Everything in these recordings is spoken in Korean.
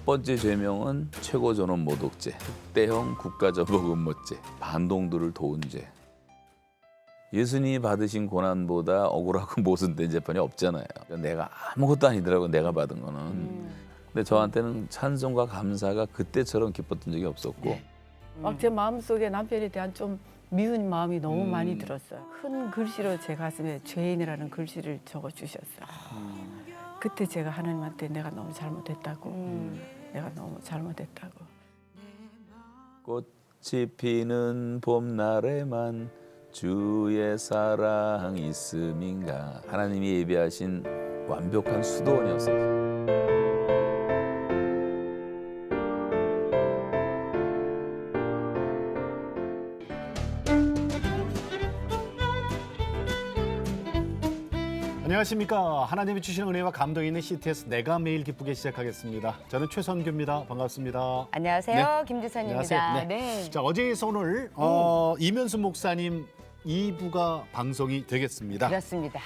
첫 번째 죄명은 최고 전원 모독죄, 특대형 국가적법음모죄, 반동들을 도운 죄. 예수님이 받으신 고난보다 억울하고 모순된 재판이 없잖아요. 내가 아무것도 아니더라고, 내가 받은 거는. 근데 저한테는 찬송과 감사가 그때처럼 기뻤던 적이 없었고. 막 제 마음속에 남편에 대한 좀 미운 마음이 너무 많이 들었어요. 큰 글씨로 제 가슴에 죄인이라는 글씨를 적어주셨어요. 그때 제가 하나님한테 내가 너무 잘못했다고, 내가 너무 잘못했다고. 꽃이 피는 봄날에만 주의 사랑 있음인가. 하나님이 예비하신 완벽한 수도원이었어요. 안녕하십니까. 하나님이 주시는 은혜와 감동이 있는 CTS 내가 매일 기쁘게 시작하겠습니다. 저는 최선규입니다. 반갑습니다. 안녕하세요. 김지선입니다. 안녕하세요. 네. 자, 어제에서 오늘 이면수 목사님 2부가 방송이 되겠습니다. 그렇습니다.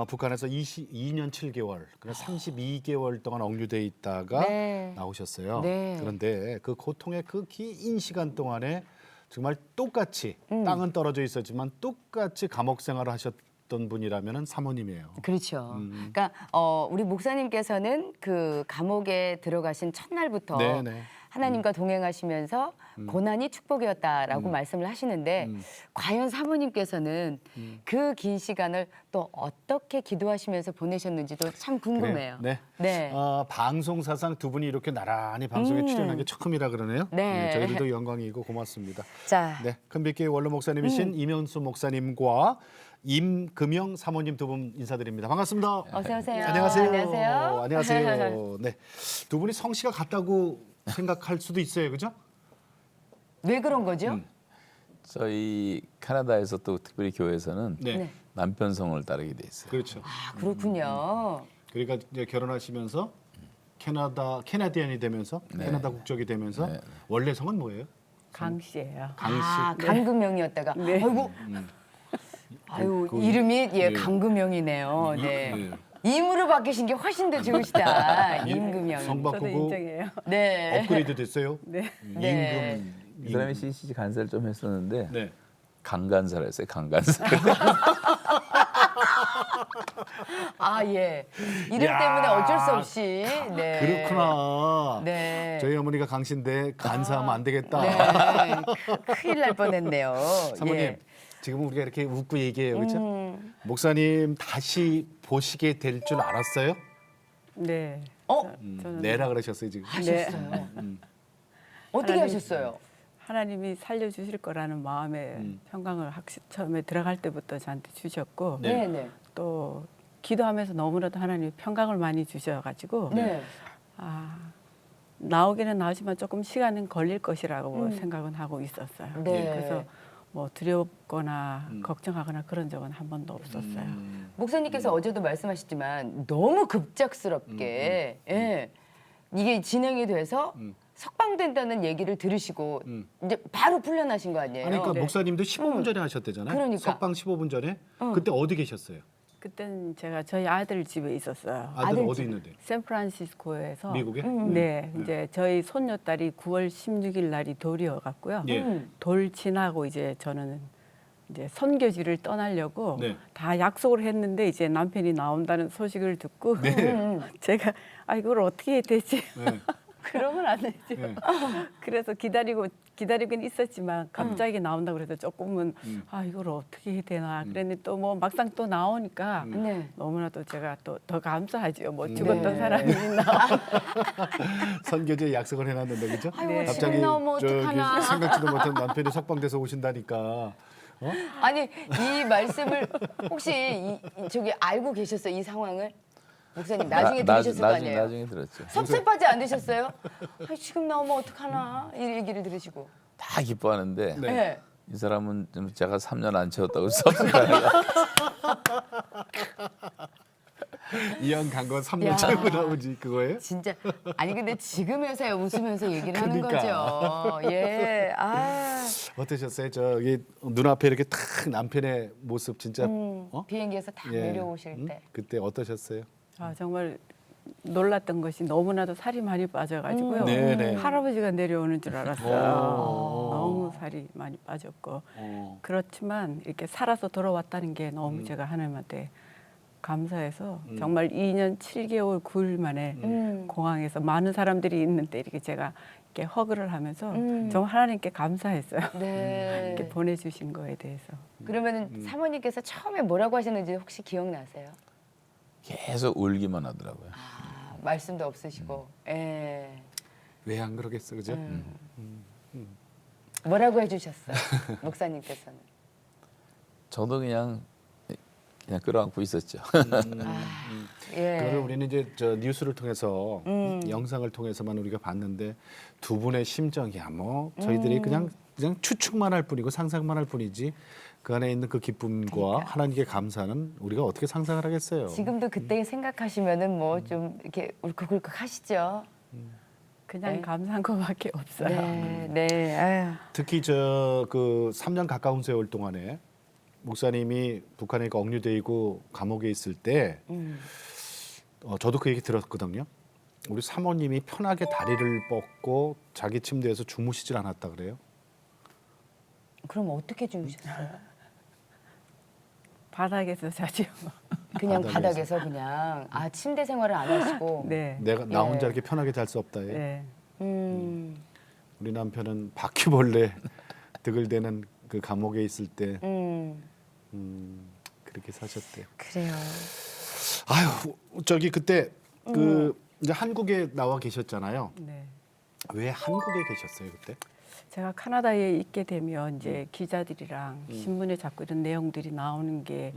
북한에서 22년 7개월, 그냥 32개월 동안 억류돼 있다가 네. 나오셨어요. 네. 그런데 그 고통의 그 긴 시간 동안에 정말 똑같이 땅은 떨어져 있었지만 똑같이 감옥 생활을 하셨던 분이라면 사모님이에요. 그렇죠. 그러니까 우리 목사님께서는 그 감옥에 들어가신 첫날부터 네네. 하나님과 동행하시면서 고난이 축복이었다라고 말씀을 하시는데 과연 사모님께서는 그 긴 시간을 또 어떻게 기도하시면서 보내셨는지도 참 궁금해요. 그래요? 네. 네. 방송사상 두 분이 이렇게 나란히 방송에 출연한 게 처음이라 그러네요. 네. 저희들도 영광이고 고맙습니다. 자, 네, 큰빛교회 원로 목사님이신 이면수 목사님과 임금영 사모님 두 분 인사드립니다. 반갑습니다. 어서 오세요. 안녕하세요. 안녕하세요. 안녕하세요. 네, 두 분이 성씨가 같다고 생각할 수도 있어요, 그죠? 왜 그런 거죠? 저희 캐나다에서 또 특별히 교회에서는 네, 네. 남편 성을 따르게 돼 있어요. 그렇죠. 아, 그렇군요. 그러니까 이제 결혼하시면서 캐나디안이 되면서 캐나다 국적이 되면서 원래 성은 뭐예요? 강 씨예요. 강씨. 아, 강금영이었다가 네. 아이고 아유 그- 이름이 예. 강금영이네요. 네. 네. 임으로 바뀌신 게 훨씬 더 좋으시다. 임금영. 성 저도 바꾸고 인정해요. 네. 업그레이드 됐어요. 네. 네. 이 사람이 CCC 간사를 좀 했었는데 네. 강간사를 했어요. 강간사. 아 예. 이름 야. 때문에 어쩔 수 없이. 네. 그렇구나. 네. 저희 어머니가 강씨인데 간사하면 안 되겠다. 네. 큰일 날 뻔했네요. 사모님, 예. 지금 우리가 이렇게 웃고 얘기해요, 그렇죠? 목사님 다시 보시게 될 줄 알았어요? 네. 저는 내라 그러셨어요 지금. 하셨어요. 어떻게 하나님- 하셨어요? 하나님이 살려주실 거라는 마음에 평강을 처음에 들어갈 때부터 저한테 주셨고 네. 네. 또 기도하면서 너무나도 하나님이 평강을 많이 주셔가지고 네. 나오기는 나오지만 조금 시간은 걸릴 것이라고 생각은 하고 있었어요. 네. 그래서 뭐 두렵거나 걱정하거나 그런 적은 한 번도 없었어요. 목사님께서 어제도 말씀하셨지만 너무 급작스럽게 예. 이게 진행이 돼서 석방된다는 얘기를 들으시고 이제 바로 풀려나신 거 아니에요? 아니, 그러니까 네. 목사님도 15분 전에 하셨대잖아요. 그러니까. 석방 15분 전에. 그때 어디 계셨어요? 그때는 제가 저희 아들 집에 있었어요. 아들 아들 어디 집. 있는데? 샌프란시스코에서 미국에? 네, 이제 저희 손녀딸이 9월 16일 날이 돌이어 갔고요. 예. 돌 지나고 이제 저는 이제 선교지를 떠나려고 네. 다 약속을 했는데 이제 남편이 나온다는 소식을 듣고 네. 제가 이걸 어떻게 해야 되지? 네. 그러면 안 되죠. 네. 그래서 기다리긴 있었지만 갑자기 나온다고 그래서 조금은 이걸 어떻게 해야 되나 그랬는데 또 뭐 막상 또 나오니까 네. 너무나도 제가 또 더 감사하죠. 뭐 죽었던 네. 사람이 있나. 선교제 약속을 해놨는데 그죠? 아이고, 갑자기 지금 나오면 저기 어떡하나. 생각지도 못한 남편이 석방돼서 오신다니까. 아니 이 말씀을 혹시 저기 알고 계셨어요? 이 상황을? 목사님 나중에 들으셨을 거 아니에요? 나중에 들었죠. 섭섭하지 않으셨어요? 지금 나오면 어떡하나 이 얘기를 들으시고. 다 기뻐하는데 네. 네. 이 사람은 좀 제가 3년 안 채웠다고 섭섭해요. 이왕 간 건 야. 3년 차고 나오지 그거예요? 진짜 아니 근데 지금에서야 웃으면서 얘기를 하는 그러니까. 거죠. 예. 어떠셨어요? 저기 눈앞에 이렇게 탁 남편의 모습 진짜 비행기에서 다 예. 내려오실 때. 그때 어떠셨어요? 정말 놀랐던 것이 너무나도 살이 많이 빠져가지고요. 네네. 할아버지가 내려오는 줄 알았어요. 오. 너무 살이 많이 빠졌고 어. 그렇지만 이렇게 살아서 돌아왔다는 게 너무 제가 하나님한테 감사해서 음. 정말 2년 7개월 9일 만에 공항에서 많은 사람들이 있는데 이렇게 제가 이렇게 허그를 하면서 정말 하나님께 감사했어요. 네. 이렇게 보내주신 거에 대해서. 그러면은 사모님께서 처음에 뭐라고 하셨는지 혹시 기억나세요? 계속 울기만 하더라고요. 아, 말씀도 없으시고. 예. 왜 안 그러겠어, 그죠? 뭐라고 해주셨어요? 목사님께서는. 저도 그냥 끌어안고 있었죠. 예. 그거를 우리는 이제 저 뉴스를 통해서 영상을 통해서만 우리가 봤는데 두 분의 심정이야 뭐 저희들이 그냥 추측만 할 뿐이고 상상만 할 뿐이지 그 안에 있는 그 기쁨과 하나님께 감사는 우리가 어떻게 상상을 하겠어요? 지금도 그때 생각하시면은 뭐 좀 이렇게 울컥울컥 하시죠. 그냥 네. 감사한 것밖에 없어요. 네, 네. 아유. 특히 저 그 3년 가까운 세월 동안에 목사님이 북한에 억류돼 있고 감옥에 있을 때 저도 그 얘기 들었거든요. 우리 사모님이 편하게 다리를 뻗고 자기 침대에서 주무시질 않았다 그래요. 그럼 어떻게 주무셨어요? 바닥에서 자죠. 그냥 바닥에서. 바닥에서 그냥 침대 생활을 안 하시고. 네. 내가 나 예. 혼자 이렇게 편하게 잘 수 없다. 네. 음. 우리 남편은 바퀴벌레 드글대는 그 감옥에 있을 때 그렇게 사셨대요. 그래요. 아유 저기 그때 그 이제 한국에 나와 계셨잖아요. 네. 왜 한국에 계셨어요 그때? 제가 카나다에 있게 되면 이제 기자들이랑 신문에 자꾸 이런 내용들이 나오는 게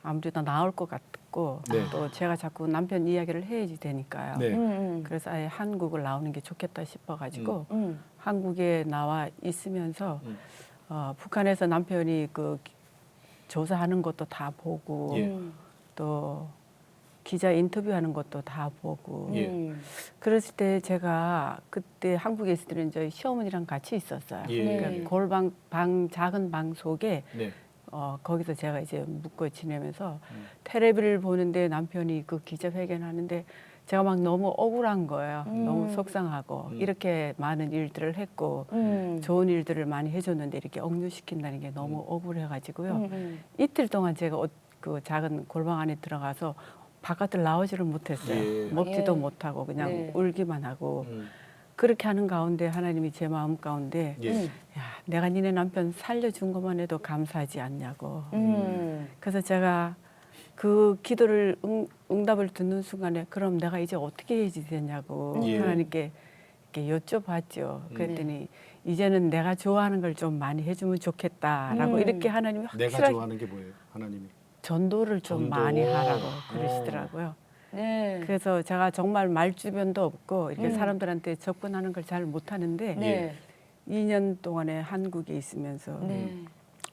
아무래도 나올 것 같고 네. 또 제가 자꾸 남편 이야기를 해야지 되니까요. 네. 그래서 아예 한국을 나오는 게 좋겠다 싶어가지고 음. 한국에 나와 있으면서 북한에서 남편이 그 조사하는 것도 다 보고 예. 또 기자 인터뷰하는 것도 다 보고 예. 그랬을 때 제가 그때 한국에 있을 때는 저희 시어머니랑 같이 있었어요. 예. 그러니까 골방 방 작은 방 속에 네. 거기서 제가 이제 묵고 지내면서 텔레비를 보는데 남편이 그 기자회견하는데 제가 막 너무 억울한 거예요. 너무 속상하고 이렇게 많은 일들을 했고 좋은 일들을 많이 해줬는데 이렇게 억류시킨다는 게 너무 억울해가지고요. 이틀 동안 제가 그 작은 골방 안에 들어가서 바깥을 나오지를 못했어요. 예. 먹지도 예. 못하고 그냥 네. 울기만 하고 그렇게 하는 가운데 하나님이 제 마음 가운데 예. 야, 내가 니네 남편 살려준 것만 해도 감사하지 않냐고. 그래서 제가 그 기도를 응답을 듣는 순간에 그럼 내가 이제 어떻게 해야지 되냐고 예. 하나님께 이렇게 여쭤봤죠. 그랬더니 이제는 내가 좋아하는 걸 좀 많이 해주면 좋겠다라고 이렇게 하나님이 내가 확실하게 좋아하는 게 뭐예요, 하나님이? 전도를 좀 전도. 많이 하라고 그러시더라고요. 네. 그래서 제가 정말 말주변도 없고 이렇게 사람들한테 접근하는 걸 잘 못하는데 네. 2년 동안에 한국에 있으면서 네.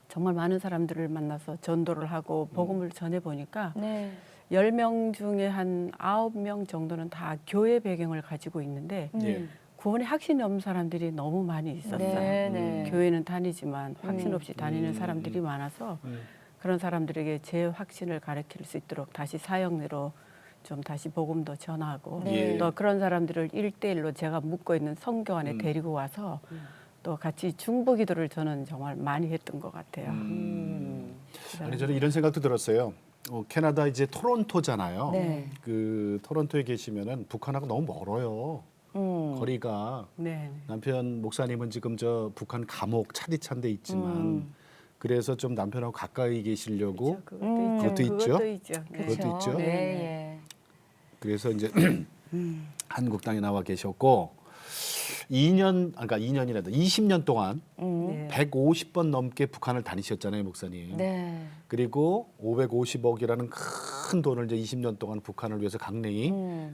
정말 많은 사람들을 만나서 전도를 하고 복음을 전해 보니까 네. 10명 중에 한 9명 정도는 다 교회 배경을 가지고 있는데 예. 구원에 확신이 없는 사람들이 너무 많이 있었어요. 네. 네. 교회는 다니지만 확신 없이 다니는 사람들이 많아서 그런 사람들에게 제 확신을 가르칠 수 있도록 다시 사역으로 좀 다시 복음도 전하고 네. 또 그런 사람들을 1대1로 제가 묵고 있는 성교 안에 데리고 와서 또 같이 중보기도를 저는 정말 많이 했던 것 같아요. 아니 저는 이런 생각도 들었어요. 캐나다 이제 토론토잖아요. 네. 그 토론토에 계시면은 북한하고 너무 멀어요. 거리가 네. 남편 목사님은 지금 저 북한 감옥 차디찬 데 있지만 그래서 좀 남편하고 가까이 계시려고 그것도 있죠. 그것도 있죠. 그것도 있죠. 네. 그것도 있죠. 네. 예. 그래서 이제 한국 땅에 나와 계셨고 2년 그러니까 2년이라도 20년 동안 네. 150번 넘게 북한을 다니셨잖아요, 목사님. 네. 그리고 550억이라는 큰 돈을 이제 20년 동안 북한을 위해서 강냉이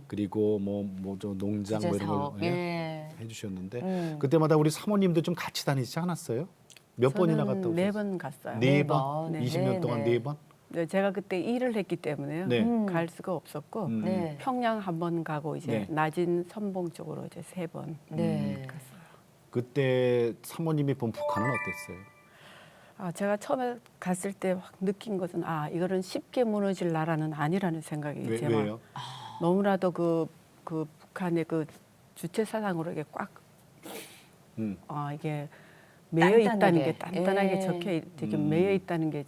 그리고 뭐저 농장 뭐 이런 걸 구제사업. 예. 해주셨는데 그때마다 우리 사모님도 좀 같이 다니지 않았어요? 몇 번이나 갔다 오셨어요? 4번 갔어요. 네 번. 번? 네. 20년 동안 네. 4번? 네, 제가 그때 일을 했기 때문에요. 네. 갈 수가 없었고 네. 평양 한 번 가고 이제 네. 낮은 선봉 쪽으로 이제 3번. 네. 그때 사모님이 본 북한은 어땠어요? 제가 처음에 갔을 때 확 느낀 것은 이거는 쉽게 무너질 나라는 아니라는 생각이 왜요? 너무나도 그 북한의 그 주체 사상으로 이게 꽉 음. 이게 매여 있다는 게 단단하게. 단단하게 예. 적혀 이렇게 매여 있다는 게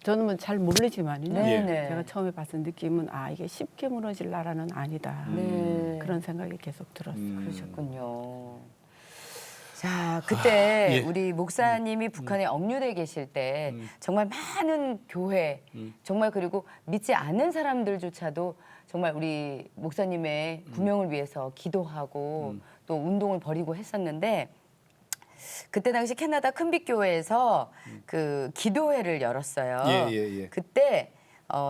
저는 뭐 잘 모르지만요. 네네. 제가 처음에 봤을 느낌은 이게 쉽게 무너질 나라는 아니다. 네. 그런 생각이 계속 들었어요. 그러셨군요. 자, 그때 예. 우리 목사님이 북한에 억류돼 계실 때 정말 많은 교회, 정말 그리고 믿지 않는 사람들조차도 정말 우리 목사님의 구명을 위해서 기도하고 또 운동을 벌이고 했었는데 그때 당시 캐나다 큰빛교회에서 그 기도회를 열었어요. 예. 그때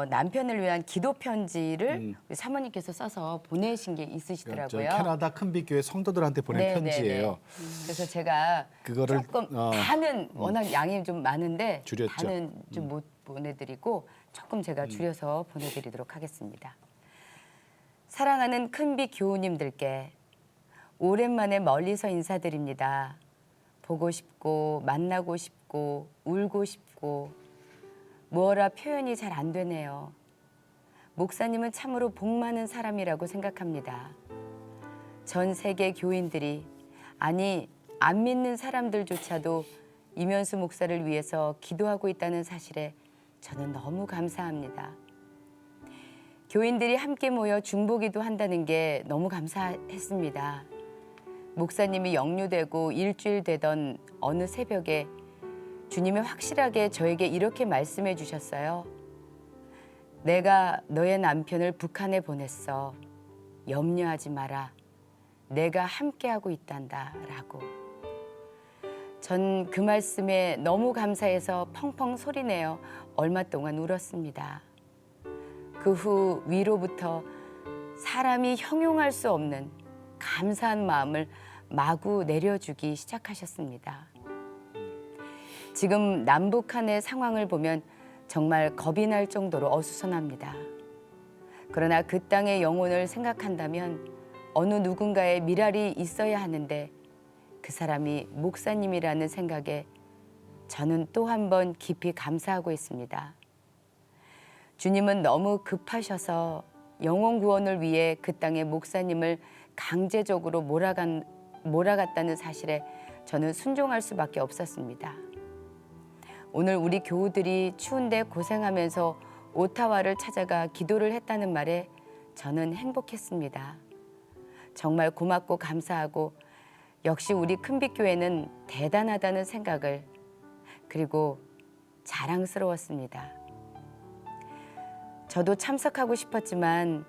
남편을 위한 기도 편지를 우리 사모님께서 써서 보내신 게 저 있으시더라고요. 캐나다 큰빛교회 성도들한테 보낸 네, 편지예요. 네, 네. 그래서 제가 그거를, 조금 어, 다는 워낙 양이 좀 많은데 줄였죠. 다는 좀 못 보내드리고 조금 제가 줄여서 보내드리도록 하겠습니다. 사랑하는 큰빛 교우님들께 오랜만에 멀리서 인사드립니다. 보고 싶고 만나고 싶고 울고 싶고 뭐라 표현이 잘 안 되네요. 목사님은 참으로 복 많은 사람이라고 생각합니다. 전 세계 교인들이 아니 안 믿는 사람들조차도 이면수 목사를 위해서 기도하고 있다는 사실에 저는 너무 감사합니다. 교인들이 함께 모여 중보기도 한다는 게 너무 감사했습니다. 목사님이 역류되고 일주일 되던 어느 새벽에 주님이 확실하게 저에게 이렇게 말씀해 주셨어요. 내가 너의 남편을 북한에 보냈어. 염려하지 마라. 내가 함께하고 있단다. 라고. 전 그 말씀에 너무 감사해서 펑펑 소리내어 얼마 동안 울었습니다. 그 후 위로부터 사람이 형용할 수 없는 감사한 마음을 마구 내려주기 시작하셨습니다. 지금 남북한의 상황을 보면 정말 겁이 날 정도로 어수선합니다. 그러나 그 땅의 영혼을 생각한다면 어느 누군가의 미랄이 있어야 하는데 그 사람이 목사님이라는 생각에 저는 또 한 번 깊이 감사하고 있습니다. 주님은 너무 급하셔서 영혼 구원을 위해 그 땅의 목사님을 강제적으로 몰아갔다는 사실에 저는 순종할 수밖에 없었습니다. 오늘 우리 교우들이 추운데 고생하면서 오타와를 찾아가 기도를 했다는 말에 저는 행복했습니다. 정말 고맙고 감사하고 역시 우리 큰빛교회는 대단하다는 생각을 그리고 자랑스러웠습니다. 저도 참석하고 싶었지만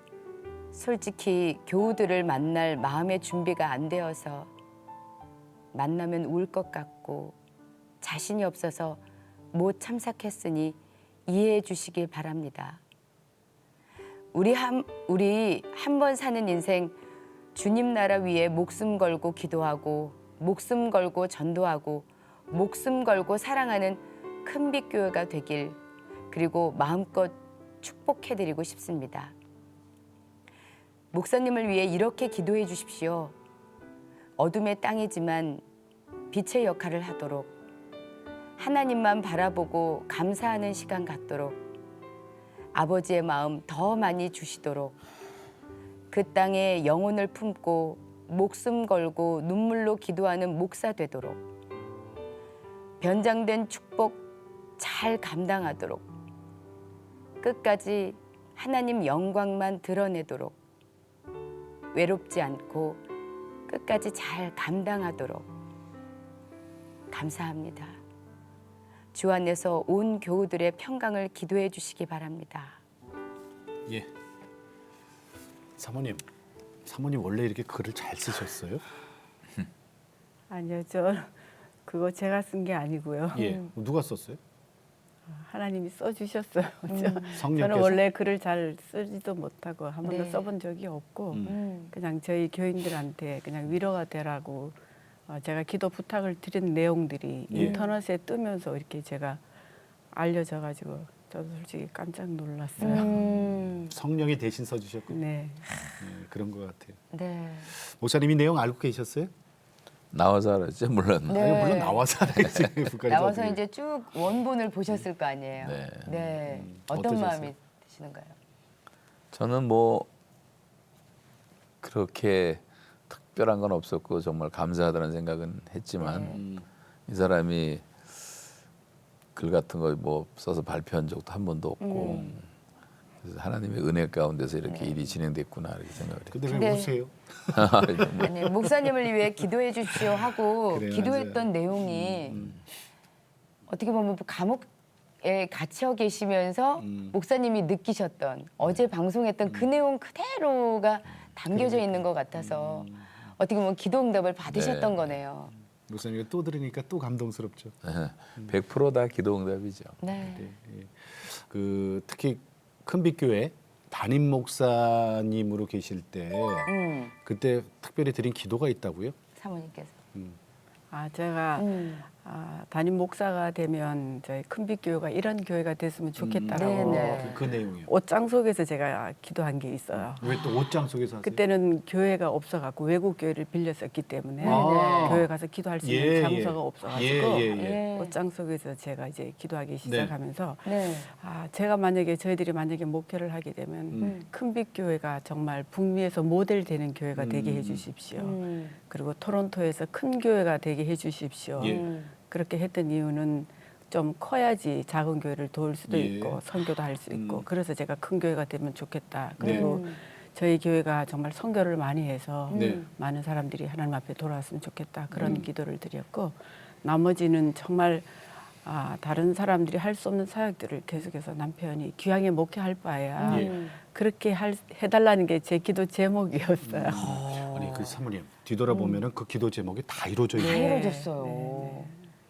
솔직히 교우들을 만날 마음의 준비가 안 되어서 만나면 울 것 같고 자신이 없어서 못 참석했으니 이해해 주시길 바랍니다. 우리 한 번 사는 인생 주님 나라 위에 목숨 걸고 기도하고 목숨 걸고 전도하고 목숨 걸고 사랑하는 큰빛교회가 되길 그리고 마음껏 축복해드리고 싶습니다. 목사님을 위해 이렇게 기도해 주십시오. 어둠의 땅이지만 빛의 역할을 하도록 하나님만 바라보고 감사하는 시간 갖도록 아버지의 마음 더 많이 주시도록 그 땅에 영혼을 품고 목숨 걸고 눈물로 기도하는 목사 되도록 변장된 축복 잘 감당하도록 끝까지 하나님 영광만 드러내도록 외롭지 않고 끝까지 잘 감당하도록 감사합니다. 주 안에서 온 교우들의 평강을 기도해 주시기 바랍니다. 예. 사모님 원래 이렇게 글을 잘 쓰셨어요? 아니요, 그거 제가 쓴 게 아니고요. 예. 누가 썼어요? 하나님이 써주셨어요. 성령께서? 저는 원래 글을 잘 쓰지도 못하고 한 번도 네. 써본 적이 없고 그냥 저희 교인들한테 그냥 위로가 되라고 제가 기도 부탁을 드린 내용들이 예. 인터넷에 뜨면서 이렇게 제가 알려져가지고 저도 솔직히 깜짝 놀랐어요. 성령이 대신 써주셨군요. 네. 네, 그런 것 같아요. 네. 목사님이 내용 알고 계셨어요? 나와서 알았죠, 물론. 네. 아니, 물론 나와서 알았지. 북한에서. 나와서 이제 쭉 원본을 보셨을 거 아니에요. 네. 네. 어떤 어떠셨어요? 마음이 드시는가요? 저는 뭐 그렇게 특별한 건 없었고 정말 감사하다는 생각은 했지만 이 사람이 글 같은 거 뭐 써서 발표한 적도 한 번도 없고 그래서 하나님의 은혜 가운데서 이렇게 일이 진행됐구나 이렇게 생각을 해요. 근데 왜 근데- 우세요? 아니, 목사님을 위해 기도해 주십시오 하고 그래, 기도했던 내용이 어떻게 보면 감옥에 갇혀 계시면서 목사님이 느끼셨던 어제 방송했던 그 내용 그대로가 담겨져 있는 것 같아서 어떻게 보면 기도 응답을 받으셨던 네. 거네요. 목사님이 또 들으니까 또 감동스럽죠. 100%다 기도응답이죠. 네. 예. 그 특히 큰빛교회 담임 목사님으로 계실 때 그때 특별히 드린 기도가 있다고요? 사모님께서. 제가 담임 목사가 되면 저희 큰빛교회가 이런 교회가 됐으면 좋겠다라고 네네. 그 내용이요. 옷장 속에서 제가 기도한 게 있어요. 왜 또 옷장 속에서 하세요? 그때는 교회가 없어갖고 외국 교회를 빌렸었기 때문에 아. 교회 가서 기도할 수 있는 예, 장소가 예. 없어가지고 예. 옷장 속에서 제가 이제 기도하기 시작하면서 네. 제가 저희들이 만약에 목회를 하게 되면 큰빛교회가 정말 북미에서 모델 되는 교회가 되게 해주십시오. 그리고 토론토에서 큰 교회가 되게 해주십시오. 예. 그렇게 했던 이유는 좀 커야지 작은 교회를 도울 수도 예. 있고 선교도 할 수 있고 그래서 제가 큰 교회가 되면 좋겠다. 네. 그리고 저희 교회가 정말 선교를 많이 해서 네. 많은 사람들이 하나님 앞에 돌아왔으면 좋겠다. 그런 기도를 드렸고 나머지는 정말 다른 사람들이 할 수 없는 사역들을 계속해서 남편이 귀하게 목회할 바에야 그렇게 해달라는 게 제 기도 제목이었어요. 아니 그 사모님 뒤돌아보면은 그 기도 제목이 다 이루어져 다 있네요. 이루어졌어요.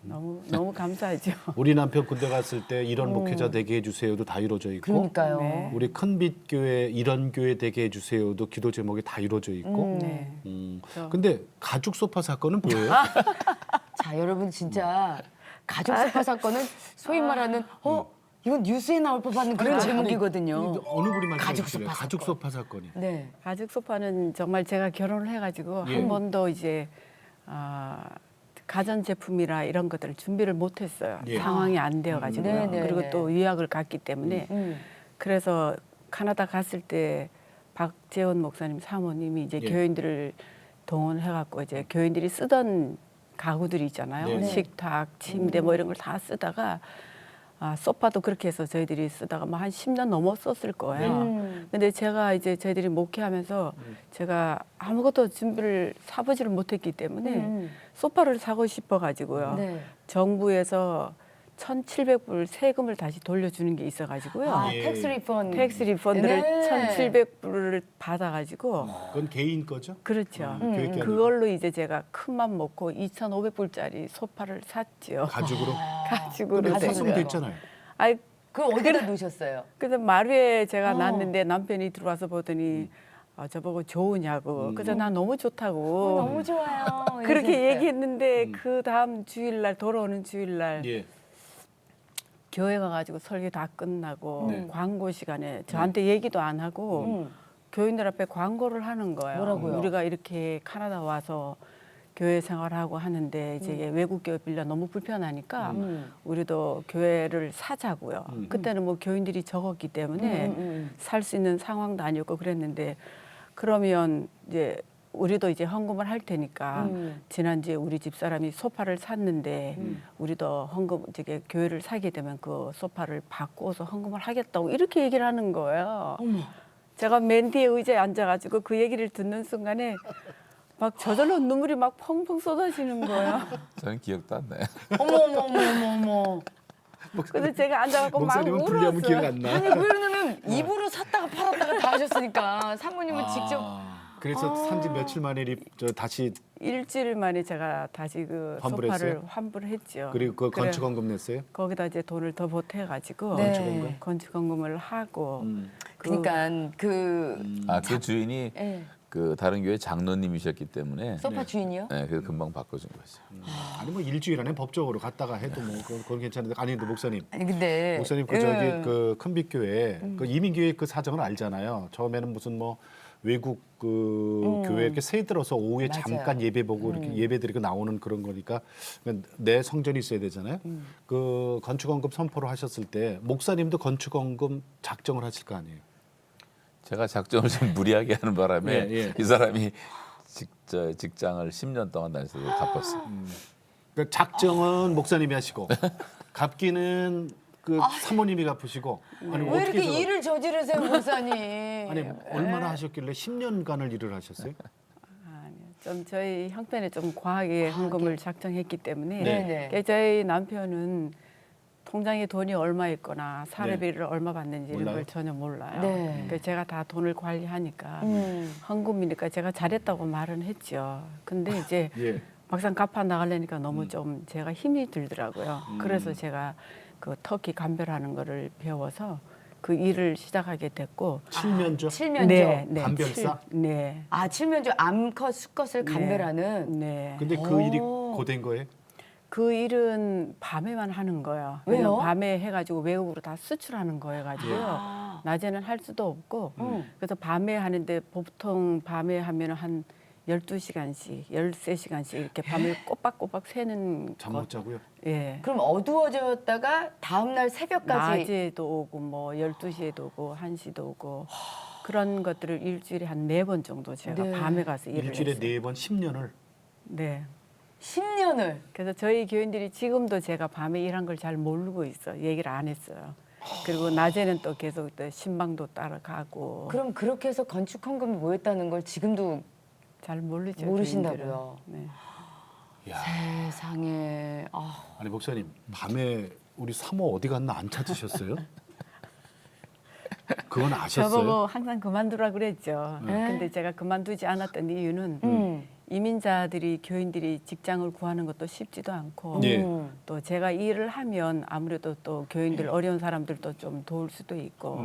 너무 감사하죠. 우리 남편 군대 갔을 때 이런 목회자 되게 해주세요도 다 이루어져 있고 그러니까요. 네. 우리 큰빛 교회 이런 교회 되게 해주세요도 기도 제목이 다 이루어져 있고. 네. 근데 가죽 소파 사건은 뭐예요? 자, 여러분 진짜 가족 소파 사건은 소위 말하는 이건 뉴스에 나올 법한 그런 제목이거든요. 어느 분이 말씀해 가죽 주실래요? 소파 가죽 사건. 소파 사건이. 네. 가죽 소파는 정말 제가 결혼을 해가지고 예. 한 번도 이제 가전 제품이라 이런 것들을 준비를 못했어요. 예. 상황이 안 되어가지고요. 네, 네, 그리고 네. 또 유학을 갔기 때문에 그래서 카나다 갔을 때 박재원 목사님 사모님이 이제 예. 교인들을 동원해갖고 이제 교인들이 쓰던 가구들이 있잖아요. 네. 식탁, 침대 뭐 이런 걸 다 쓰다가 소파도 그렇게 해서 저희들이 쓰다가 뭐 한 10년 넘어 썼을 거예요. 근데 제가 이제 저희들이 목회하면서 제가 아무것도 준비를 사보지를 못했기 때문에 소파를 사고 싶어 가지고요. 네. 정부에서 1,700불 세금을 다시 돌려주는 게 있어가지고요. 예. 텍스 리펀드. 텍스 리펀드를 네. 1,700불을 받아가지고 그건 개인 거죠? 그렇죠. 교회 게 아니고. 그걸로 이제 제가 큰 맘 먹고 2,500불짜리 소파를 샀지요. 가죽으로. 가죽으로 근데 된 샀으면 거예요. 됐잖아요. 아이, 그 어디다 놓으셨어요? 그래서 마루에 제가 놨는데 남편이 들어와서 보더니 저보고 좋으냐고. 그래서 나 너무 좋다고. 너무 좋아요. 그렇게 이러셨어요. 얘기했는데 그 다음 주일날 돌아오는 주일날 예. 교회 가가지고 설교 다 끝나고 네. 광고 시간에 저한테 얘기도 안 하고 교인들 앞에 광고를 하는 거예요. 뭐라고요? 우리가 이렇게 카나다 와서 교회 생활하고 하는데 이제 외국 교회 빌려 너무 불편하니까 우리도 교회를 사자고요. 그때는 뭐 교인들이 적었기 때문에 살 수 있는 상황도 아니었고 그랬는데 그러면 이제 우리도 이제 헌금을 할 테니까 지난주에 우리 집 사람이 소파를 샀는데 우리도 헌금 저게 교회를 사게 되면 그 소파를 바꿔서 헌금을 하겠다고 이렇게 얘기를 하는 거예요. 제가 맨 뒤에 의자에 앉아가지고 그 얘기를 듣는 순간에 막 저절로 눈물이 막 펑펑 쏟아지는 거예요. 저는 기억도 안 나요. 어머. 그래서 제가 앉아갖고 막 목사님은 불리하면 기억 울었어요. 안 나. 아니 왜냐면 입으로 샀다가 팔았다가 다 하셨으니까 사모님은 직접 그래서 산지 며칠 만에 다시 일주일 만에 제가 다시 그 환불했어요? 소파를 환불했죠. 그리고 그 그래, 건축원금 냈어요? 거기다 이제 돈을 더 보태가지고 네. 건축원금을 하고 그러니까 그 그 주인이 예. 그 다른 교회 장로님이셨기 때문에 소파 주인이요? 네, 그래서 금방 바꿔준 거죠. 아니 뭐 일주일 안에 법적으로 갔다가 해도 뭐 그건 괜찮은데 아니 근데 목사님 아니 근데 목사님 그 저기 그 큰빛교회 그 이민교회 그 사정을 알잖아요. 처음에는 무슨 뭐 외국 그 교회 이렇게 새 들어서 오후에 맞아요. 잠깐 예배 보고 이렇게 예배 드리고 나오는 그런 거니까 내 성전이 있어야 되잖아요. 그 건축원금 선포를 하셨을 때 목사님도 건축원금 작정을 하실 거 아니에요. 제가 작정을 좀 무리하게 하는 바람에 예, 예. 이 사람이 직장을 10년 동안 다녀서 갚았어요. 그러니까 작정은 목사님이 하시고 갚기는 그 사모님이 갚으시고 아니 왜 이렇게 해서- 일을 저지르세요, 목사님? 아니 얼마나 하셨길래 10년간을 일을 하셨어요? 아니요. 좀 저희 형편에 좀 과하게 헌금을 작정했기 때문에 네. 네네. 그러니까 저희 남편은 통장에 돈이 얼마 있거나 사례비를 얼마 받는지 이런 몰라요? 걸 전혀 몰라요. 네. 그러니까 제가 다 돈을 관리하니까 헌금이니까 제가 잘했다고 말은 했죠. 근데 이제 예. 막상 갚아 나가려니까 너무 좀 제가 힘이 들더라고요. 그래서 제가 그 터키 감별하는 거를 배워서 그 일을 시작하게 됐고 칠면조. 칠면조. 감별사? 네. 아, 칠면조 암컷, 수컷을 네. 감별하는. 네. 근데 그 일이 오. 고된 거예요? 그 일은 밤에만 하는 거예요. 왜요? 왜냐면 밤에 해가지고 외국으로 다 수출하는 거여가지고요. 아. 낮에는 할 수도 없고 그래서 밤에 하는데 보통 밤에 하면 한 12시간씩, 13시간씩 이렇게 밤을 꼬박꼬박 새는 잠 못 자고요. 예. 그럼 어두워졌다가 다음날 새벽까지. 낮에도 오고 뭐 12시에도 오고 1시도 오고 그런 것들을 일주일에 한 4번 정도 제가 네. 밤에 가서 일을 일주일에 했어요. 4번 10년을. 네. 10년을. 그래서 저희 교인들이 지금도 제가 밤에 일한 걸 잘 모르고 있어. 얘기를 안 했어요. 그리고 낮에는 또 계속 또 신방도 따라가고 그럼 그렇게 해서 건축 헌금이 모였다는 걸 지금도 잘 모르죠. 모르신다고요? 교인들은. 네. 야. 세상에. 아, 아니 목사님 밤에 우리 사모 어디 갔나 안 찾으셨어요? 그건 아셨어요? 저보고 항상 그만두라 그랬죠. 네. 근데 제가 그만두지 않았던 이유는 이민자들이 교인들이 직장을 구하는 것도 쉽지도 않고 예. 또 제가 일을 하면 아무래도 또 교인들 어려운 사람들도 좀 도울 수도 있고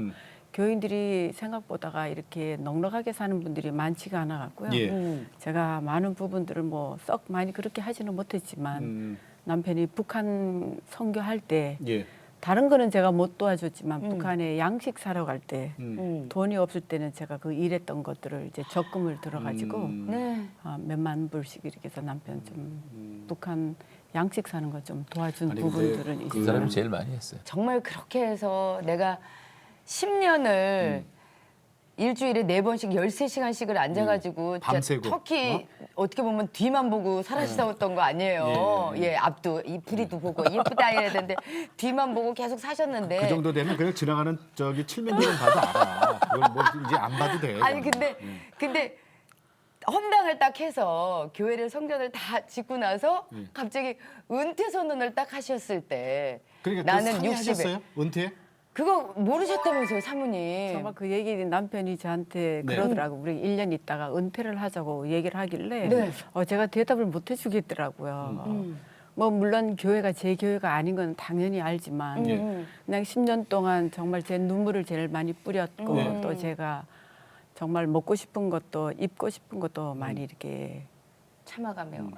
교인들이 생각보다가 이렇게 넉넉하게 사는 분들이 많지가 않아 갖고요. 예. 제가 많은 부분들을 뭐 썩 많이 그렇게 하지는 못했지만 남편이 북한 선교할 때 예. 다른 거는 제가 못 도와줬지만 북한에 양식 사러 갈 때 돈이 없을 때는 제가 그 일했던 것들을 이제 적금을 들어가지고 네. 몇만 불씩 이렇게 해서 남편 좀 북한 양식 사는 거 좀 도와준 아니, 부분들은 근데 있어요. 그 사람이 제일 많이 했어요. 정말 그렇게 해서 내가 10년을 일주일에 4번씩 13시간씩을 앉아가지고 진짜 밤새고. 터키 어떻게 보면 뒤만 보고 살아시다웠던 거 아니에요. 예. 예, 앞도 이 부리도 보고 예쁘다 이래야 되는데 뒤만 보고 계속 사셨는데. 그 정도 되면 그냥 지나가는 저기 칠면조만 봐도 알아. 그걸 뭐 이제 안 봐도 돼. 아니 근데 헌당을 딱 해서 교회를 성전을 다 짓고 나서 갑자기 은퇴 선언을 딱 하셨을 때 그러니까 나는 그 60에 상의하셨어요? 은퇴? 그거 모르셨다면서요, 사모님. 정말 그 얘기 남편이 저한테 네. 그러더라고. 우리 1년 있다가 은퇴를 하자고 얘기를 하길래 네. 제가 대답을 못 해주겠더라고요. 뭐 물론 교회가 제 교회가 아닌 건 당연히 알지만 그냥 10년 동안 정말 제 눈물을 제일 많이 뿌렸고 또 제가 정말 먹고 싶은 것도 입고 싶은 것도 많이 이렇게 참아가며.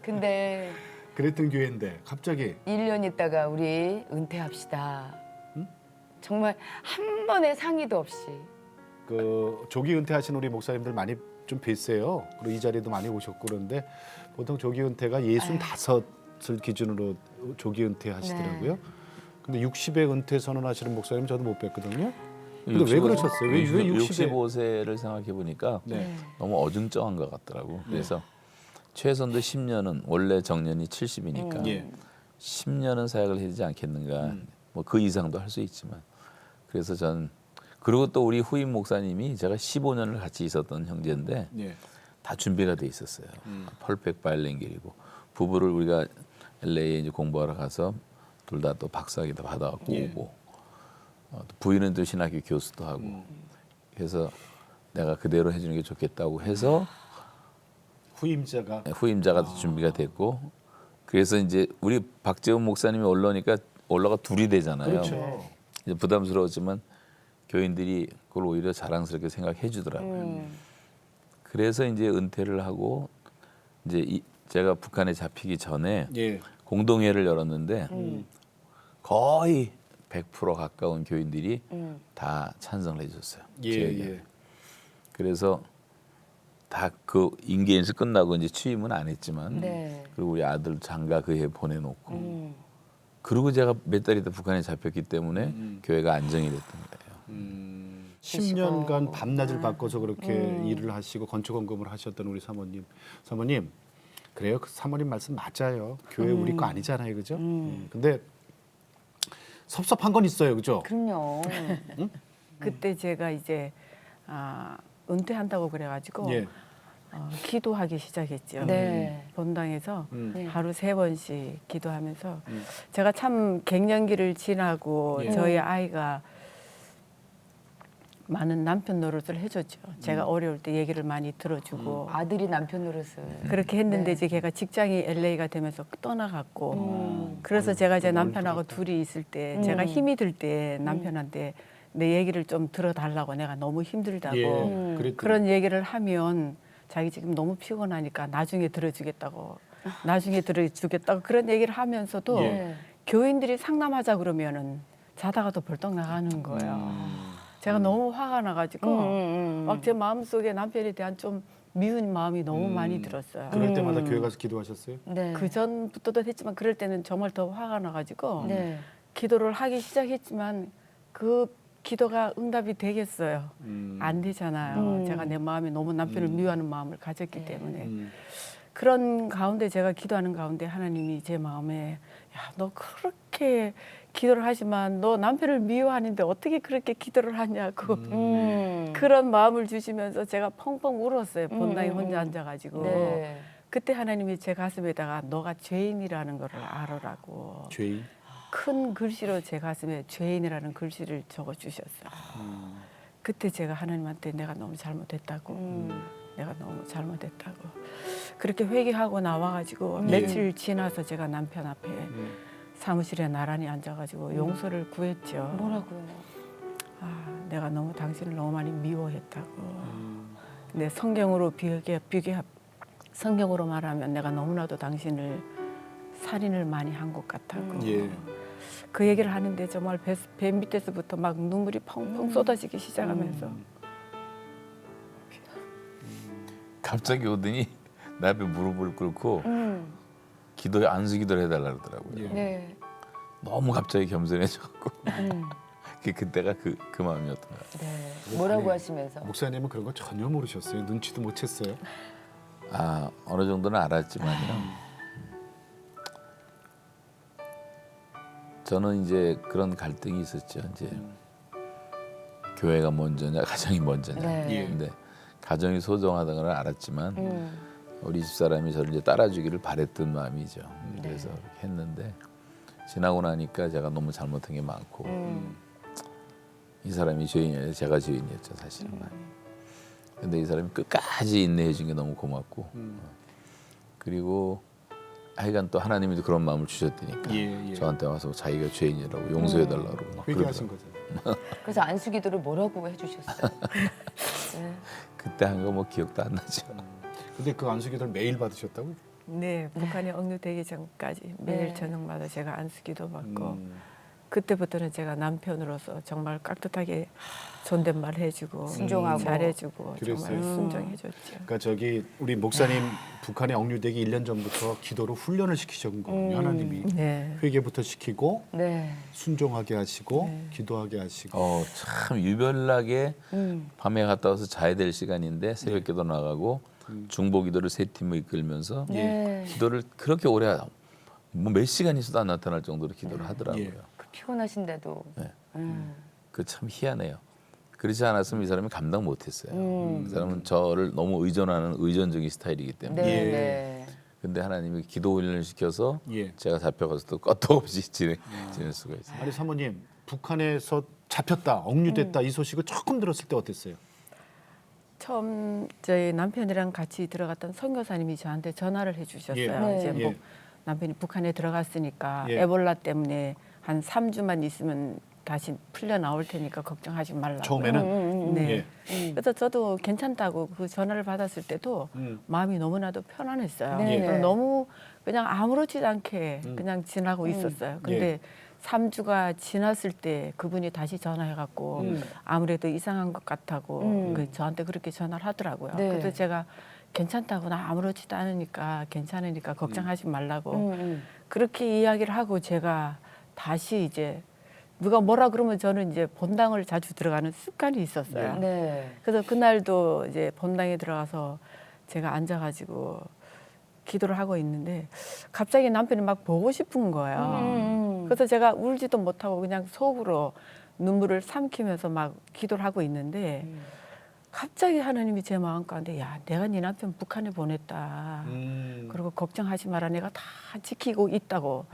근데 그랬던 교회인데 갑자기 1년 있다가 우리 은퇴합시다. 정말 한 번의 상의도 없이. 그 조기 은퇴하신 우리 목사님들 많이 좀 뵀어요. 그리고 이 자리에도 많이 오셨고 그런데 보통 조기 은퇴가 65을 기준으로 조기 은퇴하시더라고요. 네. 근데 60에 은퇴 선언하시는 목사님 저도 못 뵀거든요. 근데 왜 그러셨어요? 왜 60에? 65세를 생각해 보니까 네. 너무 어중쩡한 것 같더라고. 그래서 최선도 10년은 원래 정년이 70이니까 예. 10년은 사역을 해야 되지 않겠는가. 뭐 그 이상도 할 수 있지만 그래서 전 그리고 또 우리 후임 목사님이 제가 15년을 같이 있었던 형제인데 예. 다 준비가 돼 있었어요. 펄펙 바일랭길이고 부부를 우리가 LA에 이제 공부하러 가서 둘 다 또 박사학위도 받아갖고 예. 오고 또 부인은 또 신학교 교수도 하고 그래서 내가 그대로 해주는 게 좋겠다고 해서 후임자가 후임자가 준비가 됐고 그래서 이제 우리 박재훈 목사님이 올라가 둘이 되잖아요. 그렇죠. 이제 부담스러웠지만 교인들이 그걸 오히려 자랑스럽게 생각해 주더라고요. 그래서 이제 은퇴를 하고 이제 제가 북한에 잡히기 전에 예. 공동회를 열었는데 거의 100% 가까운 교인들이 다 찬성을 해줬어요. 예, 제 의견. 예. 그래서 다 그 임기인수 끝나고 이제 취임은 안 했지만 네. 그리고 우리 아들 장가 그 해 보내놓고 그리고 제가 몇 달 있다 북한에 잡혔기 때문에 교회가 안정이 됐던 거예요. 10년간 밤낮을 바꿔서 그렇게 일을 하시고 건축 원금을 하셨던 우리 사모님. 사모님, 그래요. 그 사모님 말씀 맞아요. 교회 우리 거 아니잖아요, 그죠? 근데 섭섭한 건 있어요, 그죠? 그럼요. 그때 제가 이제 은퇴한다고 그래가지고 예. 기도하기 시작했죠. 네. 본당에서 네. 하루 3번씩 기도하면서 제가 참 갱년기를 지나고 예. 저희 아이가 많은 남편 노릇을 해줬죠. 제가 어려울 때 얘기를 많이 들어주고 아들이 남편 노릇을. 그렇게 했는데 네. 이제 걔가 직장이 LA가 되면서 떠나갔고 그래서 제가 이제 남편하고 둘이 있을 때 제가 힘이 들 때 남편한테 내 얘기를 좀 들어달라고 내가 너무 힘들다고 예. 그랬더니. 그런 얘기를 하면 자기 지금 너무 피곤하니까 나중에 들어주겠다고 그런 얘기를 하면서도 예. 교인들이 상담하자 그러면은 자다가도 벌떡 나가는 거예요. 제가 너무 화가 나가지고 막 제 마음속에 남편에 대한 좀 미운 마음이 너무 많이 들었어요. 그럴 때마다 교회 가서 기도하셨어요? 네. 그 전부터도 했지만 그럴 때는 정말 더 화가 나가지고 네. 기도를 하기 시작했지만 그 기도가 응답이 되겠어요. 안 되잖아요. 제가 내 마음에 너무 남편을 미워하는 마음을 가졌기 때문에 그런 가운데 제가 기도하는 가운데 하나님이 제 마음에 야, 너 그렇게 기도를 하지만 너 남편을 미워하는데 어떻게 그렇게 기도를 하냐고 그런 마음을 주시면서 제가 펑펑 울었어요. 본당에 혼자 앉아가지고. 네. 그때 하나님이 제 가슴에다가 너가 죄인이라는 거를 알아라고 죄인? 큰 글씨로 제 가슴에 죄인이라는 글씨를 적어주셨어요. 그때 제가 하나님한테 내가 너무 잘못했다고 내가 너무 잘못했다고 그렇게 회개하고 나와가지고 며칠 지나서 제가 남편 앞에 사무실에 나란히 앉아가지고 용서를 구했죠. 뭐라고요? 내가 너무 당신을 너무 많이 미워했다고. 근데 성경으로 성경으로 말하면 내가 너무나도 당신을 살인을 많이 한 것 같다고. 예. 그 얘기를 하는데 정말 배 밑에서부터 막 눈물이 펑펑 쏟아지기 시작하면서 갑자기 오더니 내 앞에 무릎을 꿇고 기도에 안수 기도를 해달라 그러더라고요. 예. 네. 너무 갑자기 겸손해져갖고 그때가 그 마음이었던 것 같아요. 네. 뭐라고 하시면서? 목사님은 그런 거 전혀 모르셨어요. 눈치도 못 챘어요. 어느 정도는 알았지만요. 저는 이제 그런 갈등이 있었죠. 이제 교회가 먼저냐 가정이 먼저냐. 네. 예. 근데 가정이 소중하다는 걸 알았지만 우리 집사람이 저를 이제 따라주기를 바랬던 마음이죠. 그래서 그렇게 했는데 지나고 나니까 제가 너무 잘못한 게 많고 이 사람이 죄인이 아니라 제가 죄인이었죠 사실은. 근데 이 사람이 끝까지 인내해 준 게 너무 고맙고 그리고 하여간 또 하나님이 또 그런 마음을 주셨다니까 예, 예. 저한테 와서 자기가 죄인이라고 용서해 달라고 막 회개하신 그러더라고요. 거죠. 그래서 안수 기도를 뭐라고 해주셨어요? 네. 그때 한 거 뭐 기억도 안 나죠. 근데 그 안수 기도를 매일 받으셨다고요? 네, 북한에 억류되기 전까지 매일 네. 저녁마다 제가 안수기도 받고 음. 그때부터는 제가 남편으로서 정말 깍듯하게 존댓말 해주고 순종하고. 잘해주고 그랬어요? 정말 순종해줬죠. 그러니까 저기 우리 목사님 북한에 억류되기 1년 전부터 기도로 훈련을 시키신 거군요. 하나님이 네. 회개부터 시키고 네. 순종하게 하시고 기도하게 하시고. 참 유별나게 밤에 갔다 와서 자야 될 시간인데 새벽기도 나가고 중보기도를 세 팀을 이끌면서 네. 기도를 그렇게 오래 뭐 몇 시간 있어도 안 나타날 정도로 기도를 하더라고요. 예. 피곤하신데도. 네. 그 참 희한해요. 그렇지 않았으면 이 사람이 감당 못했어요. 그 사람은 저를 너무 의존하는 의존적인 스타일이기 때문에. 네. 예. 네. 근데 하나님이 기도 훈련을 시켜서 예. 제가 잡혀가서 또 끄떡없이 지낼 수가 있어요. 아니 사모님 북한에서 잡혔다, 억류됐다 이 소식을 처음 들었을 때 어땠어요? 처음 저희 남편이랑 같이 들어갔던 선교사님이 저한테 전화를 해주셨어요. 예. 네. 이제 뭐 예. 남편이 북한에 들어갔으니까 예. 에볼라 때문에 한 3주만 있으면 다시 풀려 나올 테니까 걱정하지 말라고. 처음에는 네. 예. 그래서 저도 괜찮다고 그 전화를 받았을 때도 마음이 너무나도 편안했어요. 네. 그래서 너무 그냥 아무렇지도 않게 그냥 지나고 있었어요. 근데 3주가 지났을 때 그분이 다시 전화해갖고 아무래도 이상한 것 같다고 그 저한테 그렇게 전화를 하더라고요. 네. 그래서 제가 괜찮다고 나 아무렇지도 않으니까 괜찮으니까 걱정하지 말라고 그렇게 이야기를 하고 제가 다시 이제 누가 뭐라 그러면 저는 이제 본당을 자주 들어가는 습관이 있었어요. 네. 그래서 그날도 이제 본당에 들어가서 제가 앉아가지고 기도를 하고 있는데 갑자기 남편이 막 보고 싶은 거예요. 그래서 제가 울지도 못하고 그냥 속으로 눈물을 삼키면서 막 기도를 하고 있는데 갑자기 하나님이 제 마음 가운데 야 내가 네 남편 북한에 보냈다. 그리고 걱정하지 마라 내가 다 지키고 있다고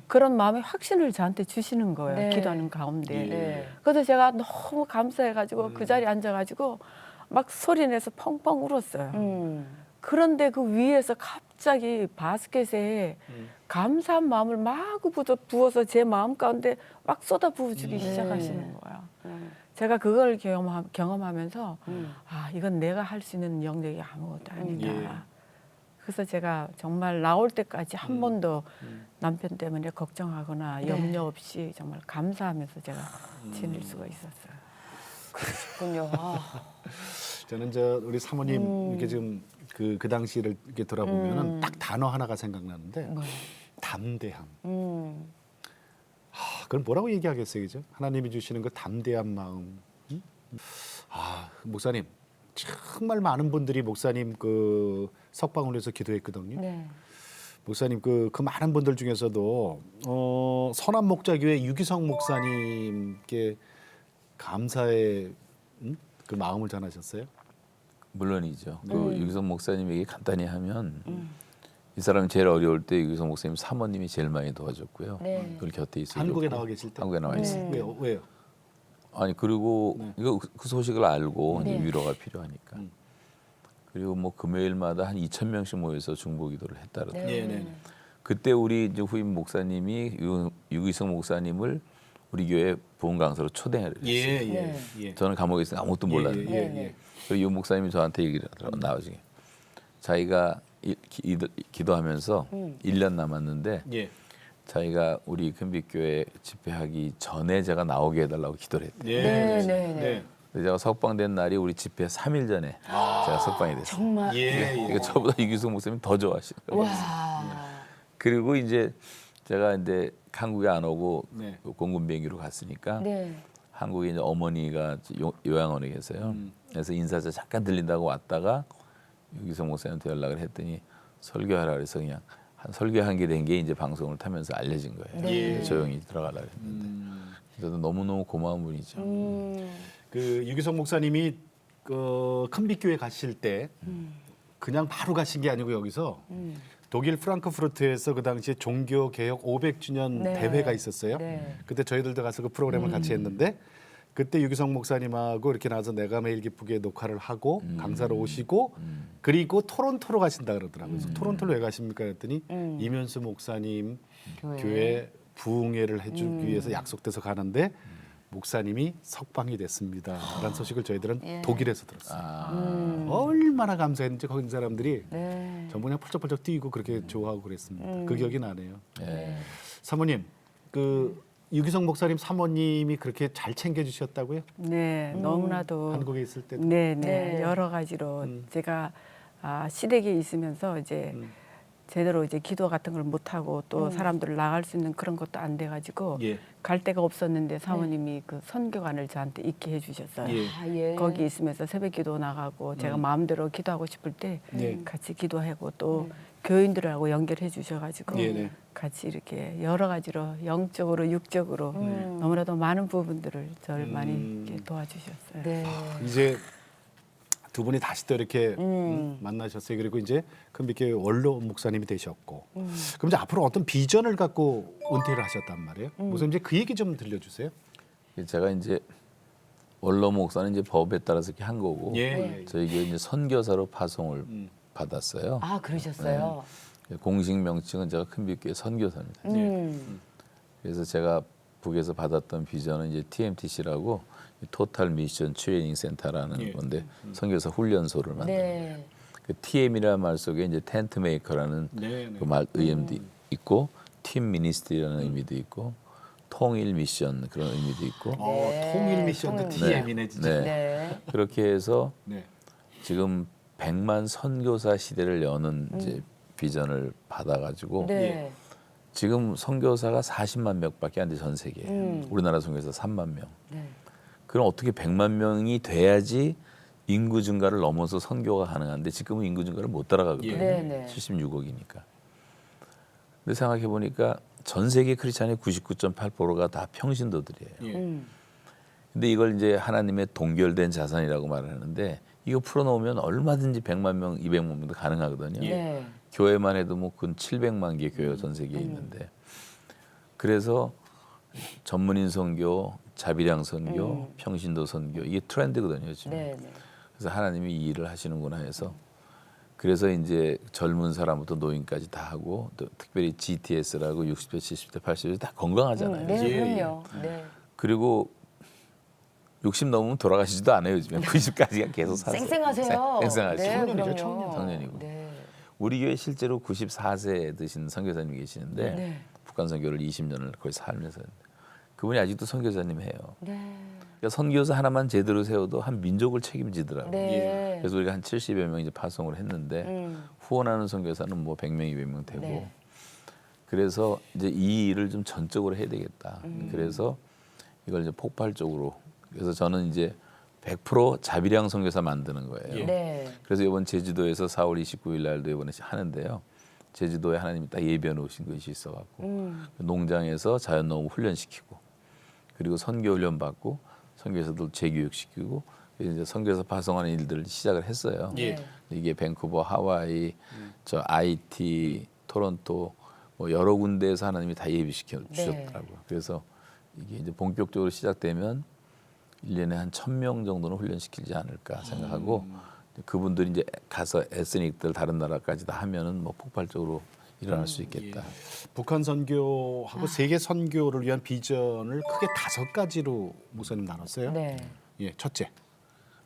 그런 마음의 확신을 저한테 주시는 거예요. 네. 기도하는 가운데. 네. 그래서 제가 너무 감사해가지고 그 자리에 앉아가지고 막 소리내서 펑펑 울었어요. 그런데 그 위에서 갑자기 바스켓에 감사한 마음을 마구 부어서 제 마음 가운데 막 쏟아 부어주기 시작하시는 거예요. 제가 그걸 경험하면서 아 이건 내가 할 수 있는 영역이 아무것도 아니다. 예. 그래서 제가 정말 나올 때까지 한 번도 남편 때문에 걱정하거나 염려 없이 정말 감사하면서 제가 지낼 수가 있었어요. 그렇군요. 아. 저는 저 우리 사모님 이렇게 지금 그 당시를 이렇게 돌아보면은 딱 단어 하나가 생각나는데 담대함. 그걸 뭐라고 얘기하겠어요, 그죠? 하나님이 주시는 그 담대한 마음. 목사님 정말 많은 분들이 목사님 그 석방을 위해서 기도했거든요. 네. 목사님 그 많은 분들 중에서도 선한 목자교회 유기성 목사님께 감사의 그 마음을 전하셨어요. 물론이죠. 그 유기성 목사님에게 간단히 하면 이 사람이 제일 어려울 때 유기성 목사님 사모님이 제일 많이 도와줬고요. 네. 그 곁에 있어. 한국에 나와 계실 때. 한국에 나와 있어요. 왜요? 아니 그리고 이거 그 소식을 알고 네. 이제 위로가 필요하니까. 그리고 뭐 금요일마다 한 2,000명씩 모여서 중보기도를 했다 그러더라고요. 네. 그때 우리 이제 후임 목사님이 유기성 목사님을 우리 교회 부흥 강사로 초대를 했어요. 예. 저는 감옥에 있어 아무것도 몰랐는데 예. 그리고 유 목사님이 저한테 얘기를 하더라고요. 나중에 자기가 기도하면서 1년 남았는데 예. 자기가 우리 큰빛교회 집회하기 전에 제가 나오게 해달라고 기도를 했대요. 네. 그래서 제가 석방된 날이 우리 집회 3일 전에 제가 석방이 됐어요. 정말. 그러니까 저보다 유기성 목사님 더 좋아하시는 거예요. 와. 그리고 이제 제가 이제 한국에 안 오고 네. 공군 비행기로 갔으니까 네. 한국에 이제 어머니가 요양원에 계세요. 그래서 인사차 잠깐 들린다고 왔다가 유기성 목사님한테 연락을 했더니 설교하라 그래서 그냥 한 설교한 게 된 게 이제 방송을 타면서 알려진 거예요. 네. 조용히 들어가려고 했는데. 그래서 너무너무 고마운 분이죠. 그 유기성 목사님이 그 큰빛교회 가실 때 그냥 바로 가신 게 아니고 여기서 독일 프랑크푸르트에서 그 당시에 종교 개혁 500주년 네. 대회가 있었어요. 네. 그때 저희들도 가서 그 프로그램을 같이 했는데 그때 유기성 목사님하고 이렇게 나와서 내가 매일 기쁘게 녹화를 하고 강사로 오시고 그리고 토론토로 가신다 그러더라고요. 그래서 토론토로 왜 가십니까 그랬더니 이면수 목사님 교회 부흥회를 해주기 위해서 약속돼서 가는데 목사님이 석방이 됐습니다. 라는 소식을 저희들은 예. 독일에서 들었어요. 얼마나 감사했는지 거기 있는 사람들이 네. 전부 그냥 펄쩍펄쩍 뛰고 그렇게 좋아하고 그랬습니다. 그 기억이 나네요. 예. 사모님, 그 유기성 목사님 사모님이 그렇게 잘 챙겨주셨다고요? 네, 너무나도 한국에 있을 때. 네, 네. 여러 가지로 제가 시댁에 있으면서 이제 제대로 이제 기도 같은 걸 못 하고 또 사람들을 나갈 수 있는 그런 것도 안 돼 가지고 예. 갈 데가 없었는데 사모님이 그 선교관을 저한테 있게 해 주셨어요. 예. 아, 예. 거기 있으면서 새벽기도 나가고 제가 마음대로 기도하고 싶을 때 네. 같이 기도하고 또 교인들하고 연결해 주셔가지고 네네. 같이 이렇게 여러 가지로 영적으로 육적으로 너무나도 많은 부분들을 저를 많이 이렇게 도와주셨어요. 네. 이제 두 분이 다시 또 이렇게 만나셨어요. 그리고 이제 큰빛교회 원로 목사님이 되셨고. 그럼 이제 앞으로 어떤 비전을 갖고 은퇴를 하셨단 말이에요. 목사님 이제 그 얘기 좀 들려주세요. 제가 이제 원로 목사는 이제 법에 따라서 이렇게 한 거고 예. 저희 교회 이제 선교사로 파송을 받았어요. 아, 그러셨어요. 공식 명칭은 제가 큰빛교회 선교사입니다. 그래서 제가 북에서 받았던 비전은 이제 TMTC라고 토탈 미션 트레이닝 센터라는 예. 건데 선교사 훈련소를 만든 거예요. 네. 그 TM이라는 말 속에 이제 텐트 메이커라는 네. 그 말 의미도 있고 팀 미니스트리라는 의미도 있고 통일 미션 그런 의미도 있고 통일 미션도 TM이네 진짜. 네. 네. 그렇게 해서 네. 지금 100만 선교사 시대를 여는 이제 비전을 받아가지고 네. 지금 선교사가 40만 명밖에 안 돼 전 세계에. 우리나라 선교사 3만 명. 네. 그럼 어떻게 100만 명이 돼야지 인구 증가를 넘어서 선교가 가능한데 지금은 인구 증가를 못 따라가거든요. 네. 76억이니까. 근데 생각해 보니까 전 세계 크리스찬의 99.8%가 다 평신도들이에요. 예. 근데 이걸 이제 하나님의 동결된 자산이라고 말하는데 이거 풀어놓으면 얼마든지 100만 명, 200만 명도 가능하거든요. 네. 교회만 해도 뭐 근 700만 개 교회가 전 세계에 있는데 그래서 전문인 선교, 자비량 선교, 평신도 선교 이게 트렌드거든요 지금. 네. 그래서 하나님이 이 일을 하시는구나 해서 그래서 이제 젊은 사람부터 노인까지 다 하고 또 특별히 GTS라고 60대, 70대, 80대 다 건강하잖아요. 네, 예, 그럼요. 네. 그리고 60 넘으면 돌아가시지도 않아요 요즘에 90까지가 계속 사세요. 생생하세요. 생생하시고 네, 청년이죠, 그럼요. 청년이고. 네. 우리 교회 실제로 94세 드신 선교사님이 계시는데 네. 북한 선교를 20년을 거의 살면서 그분이 아직도 선교사님 해요. 네. 그러니까 선교사 하나만 제대로 세워도 한 민족을 책임지더라고요. 네. 그래서 우리가 한 70여 명 이제 파송을 했는데 후원하는 선교사는 뭐 100명, 200명 되고 네. 그래서 이제 이 일을 좀 전적으로 해야 되겠다. 그래서 이걸 이제 폭발적으로 그래서 저는 이제 100% 자비량 선교사 만드는 거예요. 네. 그래서 이번 제주도에서 4월 29일 날도 이번에 하는데요. 제주도에 하나님이 딱 예비해 놓으신 것이 있어갖고 농장에서 자연농업 훈련시키고 그리고 선교 훈련 받고 선교사들 재교육시키고 이제 선교사 파송하는 일들을 시작을 했어요. 예. 이게 밴쿠버, 하와이, 저 IT, 토론토 뭐 여러 군데에서 하나님이 다 예비시켜 주셨더라고요. 그래서 이게 이제 본격적으로 시작되면 1년에 한 1,000명 정도는 훈련시키지 않을까 생각하고 그분들이 이제 가서 에스닉들 다른 나라까지 다 하면은 뭐 폭발적으로 일어날 수 있겠다. 예. 북한 선교하고 세계 선교를 위한 비전을 크게 5가지로 목사님 나눴어요. 네. 예, 첫째.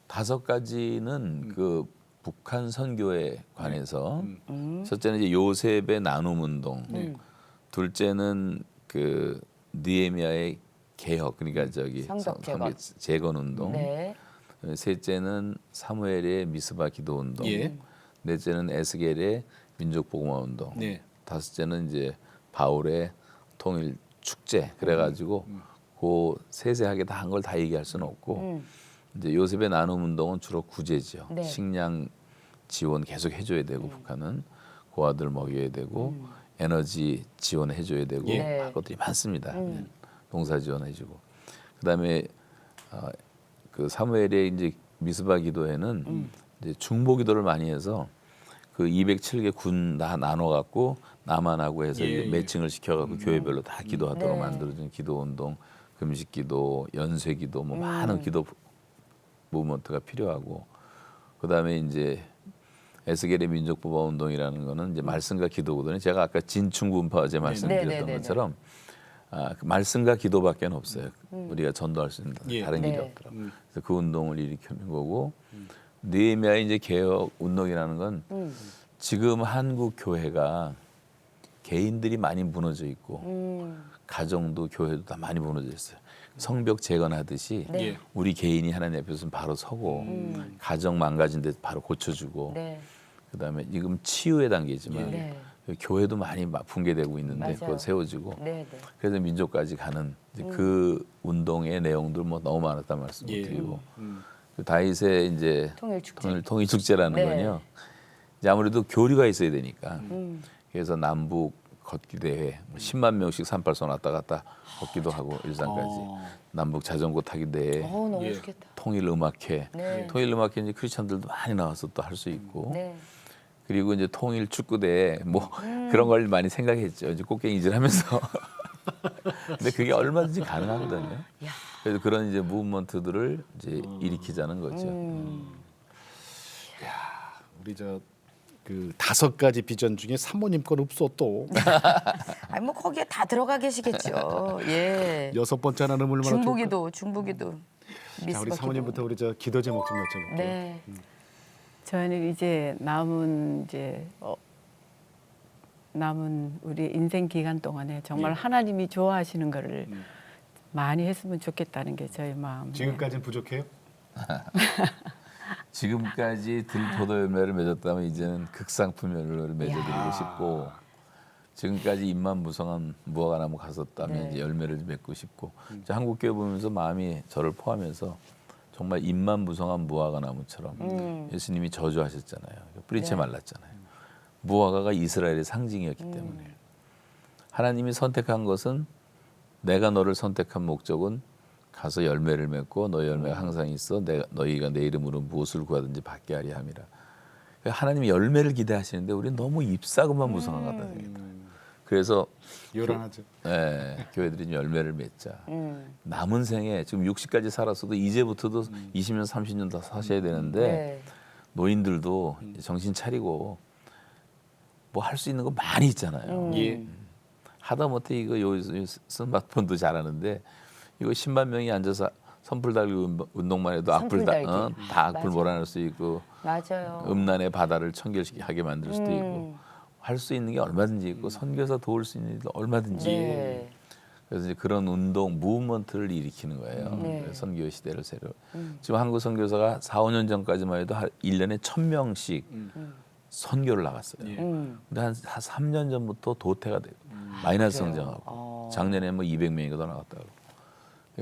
5가지는 그 북한 선교에 관해서 첫째는 이제 요셉의 나눔 운동, 둘째는 그 느헤미야의 개혁, 그러니까 저기 성벽 재건. 재건 운동, 네. 셋째는 사무엘의 미스바 기도 운동, 예. 넷째는 에스겔의 민족 복음화 운동, 네. 다섯째는 이제 바울의 통일 축제. 그래가지고 그 세세하게 다 한 걸 다 얘기할 수는 없고 이제 요셉의 나눔 운동은 주로 구제죠. 네. 식량 지원 계속 해줘야 되고 북한은 고아들 먹여야 되고 에너지 지원해줘야 되고 예. 할 것들이 많습니다. 농사 지원해주고 그다음에 그 사무엘의 이제 미스바 기도회는 이제 중보 기도를 많이 해서 그 207개 군 다 나눠 갖고 남한하고 해서 예, 이제 예. 매칭을 시켜갖고 교회별로 다 기도하도록 네. 만들어준 기도 운동, 금식 기도, 연쇄 기도 뭐 많은 기도 무브먼트가 필요하고 그다음에 이제 에스겔의 민족 보호 운동이라는 거는 이제 말씀과 기도거든요. 제가 아까 진충분파 어제 말씀드렸던 네, 네, 네, 것처럼 그 말씀과 기도밖에 없어요. 우리가 전도할 수 있는 예. 다른 네. 길이 없더라고요. 그래서 그 운동을 일으키는 거고 느헤미야의 이제 개혁 운동이라는 건 지금 한국 교회가 개인들이 많이 무너져 있고 가정도 교회도 다 많이 무너져 있어요. 성벽 재건하듯이 네. 예. 우리 개인이 하나님 앞에서 바로 서고 가정 망가진 데 바로 고쳐주고 네. 그다음에 지금 치유의 단계지만 네. 교회도 많이 붕괴되고 있는데 맞아요. 그거 세워지고 네. 네. 그래서 민족까지 가는 이제 그 운동의 내용들 뭐 너무 많았단 말씀을 예. 드리고 그 다윗의 이제 통일 축제. 통일 축제라는 네. 건요. 이제 아무래도 교류가 있어야 되니까 그래서 남북 걷기 대회 10만 명씩 38선 왔다 갔다 걷기도 하고 일산까지 남북 자전거 타기 대회 너무 예. 좋겠다. 통일 음악회 네. 통일 음악회 이제 크리스천들도 많이 나와서 또 할 수 있고 네. 그리고 이제 통일 축구 대회 뭐 그런 걸 많이 생각했죠. 이제 꽃갱이질하면서 근데 그게 얼마든지 가능하거든요. 야. 그래서 그런 이제 무브먼트들을 이제 일으키자는 거죠. 우리 그 5가지 비전 중에 사모님 건 없어 또. 아니 뭐 거기에 다 들어가 계시겠죠. 예. 6번째 하나는 얼마나 좋을까? 중보기도. 자, 우리 사모님부터 우리 기도 제목 좀 여쭤볼게요. 네. 저희는 이제 남은 우리 인생 기간 동안에 정말 하나님이 좋아하시는 거를 많이 했으면 좋겠다는 게 저희 마음. 지금까지는 부족해요? 지금까지 들포도 열매를 맺었다면 이제는 극상품 열매를 맺어드리고 야. 싶고 지금까지 잎만 무성한 무화과나무 갔었다면 네. 이제 열매를 맺고 싶고 이제 한국 교회 보면서 마음이 저를 포함해서 정말 잎만 무성한 무화과나무처럼 예수님이 저주하셨잖아요. 뿌리채 네. 말랐잖아요. 무화과가 이스라엘의 상징이었기 때문에 하나님이 선택한 것은 내가 너를 선택한 목적은 가서 열매를 맺고 너의 열매가 항상 있어 너희가 내 이름으로 무엇을 구하든지 받게 하리 함이라. 하나님이 열매를 기대하시는데 우리는 너무 잎사귀만 무성한 것 같다 되겠다. 그래서 요란하죠. 교회들이 좀 열매를 맺자. 남은 생에 지금 60까지 살았어도 이제부터도 20년 30년 더 사셔야 되는데 네. 노인들도 이제 정신 차리고 뭐 할 수 있는 거 많이 있잖아요. 예. 하다못해 이거 요 스마트폰도 잘하는데 이거 10만 명이 앉아서 선풀 달고 운동만 해도 선풀 달기. 다 악플 맞아. 몰아낼 수 있고 맞아요. 음란의 바다를 청결하게 만들 수도 있고 할 수 있는 게 얼마든지 있고 선교사 도울 수 있는 일도 얼마든지 네. 그래서 이제 그런 운동 무브먼트를 일으키는 거예요. 네. 그래서 선교 시대를 새로 지금 한국 선교사가 4, 5년 전까지만 해도 1년에 1,000명씩 선교를 나갔어요. 근데 한 3년 전부터 도태가 되고 마이너스 그래요? 성장하고 작년에 뭐 200명이 더 나갔다고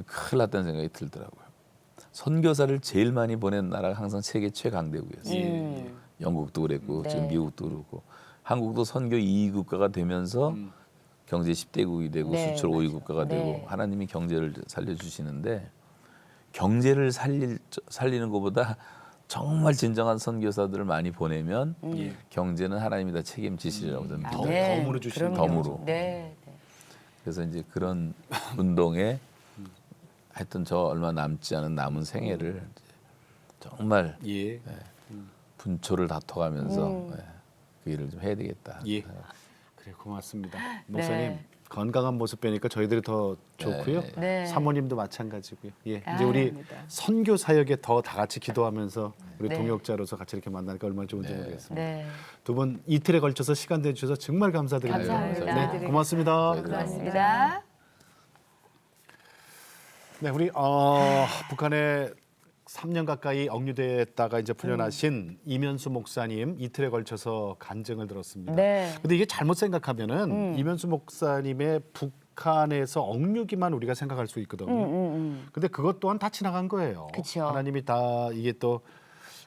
큰일 났다는 생각이 들더라고요. 선교사를 제일 많이 보낸 나라가 항상 세계 최강대국이었어요. 영국도 그랬고 네. 지금 미국도 그렇고 한국도 선교 2위 국가가 되면서 경제 10대국이 되고 네, 수출 5위 맞아요. 국가가 되고 네. 하나님이 경제를 살려주시는데 경제를 살리는 것보다 정말 진정한 선교사들을 많이 보내면 경제는 하나님이 다 책임지시리라고 저는 믿어요. 네. 덤으로 주시는 그럼요. 덤으로. 네. 네. 그래서 이제 그런 운동에 하여튼 저 얼마 남지 않은 남은 생애를 이제 정말 예. 분초를 다퉈가면서 그 일을 좀 해야 되겠다. 예. 그래 고맙습니다. 목사님 네. 건강한 모습 뵈니까 저희들이 더 좋고요. 네. 사모님도 마찬가지고요. 예. 아, 이제 우리 감사합니다. 선교 사역에 더 다 같이 기도하면서 우리 네. 동역자로서 같이 이렇게 만나니까 얼마나 좋은지 네. 모르겠습니다. 네. 두 분 이틀에 걸쳐서 시간 내주셔서 정말 감사드립니다. 감사합니다. 네, 고맙습니다. 고맙습니다. 네, 우리 북한에 3년 가까이 억류됐다가 이제 풀려나신 이면수 목사님 이틀에 걸쳐서 간증을 들었습니다. 네. 근데 이게 잘못 생각하면은 이면수 목사님의 북한에서 억류기만 우리가 생각할 수 있거든요. 근데 그것 또한 다 지나간 거예요. 그쵸. 하나님이 다 이게 또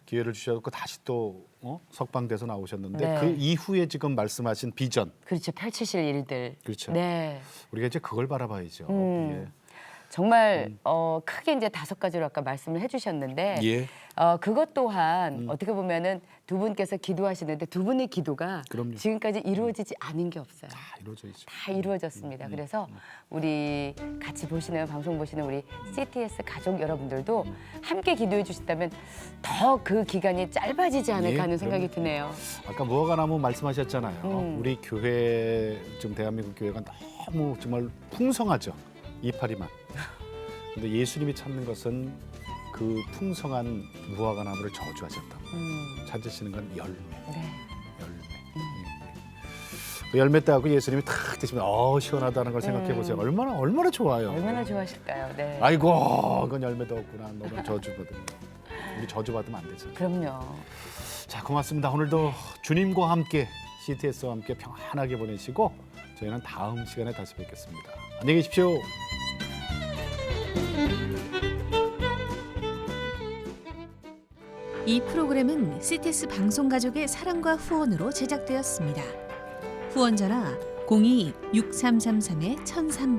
기회를 주셨고 다시 또 석방돼서 나오셨는데 네. 그 이후에 지금 말씀하신 비전, 그렇죠. 펼치실 일들. 그렇죠. 네. 우리가 이제 그걸 바라봐야죠. 정말 크게 이제 5가지로 아까 말씀을 해주셨는데 예. 그것 또한 어떻게 보면은 두 분께서 기도하시는데 두 분의 기도가 그럼요. 지금까지 이루어지지 않은 게 없어요. 다 이루어져 있죠. 다 이루어졌습니다. 그래서 우리 같이 보시는 방송 보시는 우리 CTS 가족 여러분들도 함께 기도해 주신다면 더 그 기간이 짧아지지 않을까 예, 하는 생각이 그럼요. 드네요. 아까 무화과나무 말씀하셨잖아요. 우리 교회 지금 대한민국 교회가 너무 정말 풍성하죠. 이파리만. 근데 예수님이 찾는 것은 그 풍성한 무화과나무를 저주하셨다. 찾으시는 건 열매. 네. 그 열매 따고 예수님이 탁 드시면 시원하다는 걸 생각해 보세요. 얼마나 좋아요. 얼마나 좋아하실까요? 네. 아이고 그건 열매도 없구나. 너는 저주받은. 우리 저주받으면 안 되죠. 그럼요. 자 고맙습니다. 오늘도 주님과 함께 CTS와 함께 평안하게 보내시고 저희는 다음 시간에 다시 뵙겠습니다. 안녕히 계십시오. 이 프로그램은 CTS 방송가족의 사랑과 후원으로 제작되었습니다. 후원 전화 02-6333-1003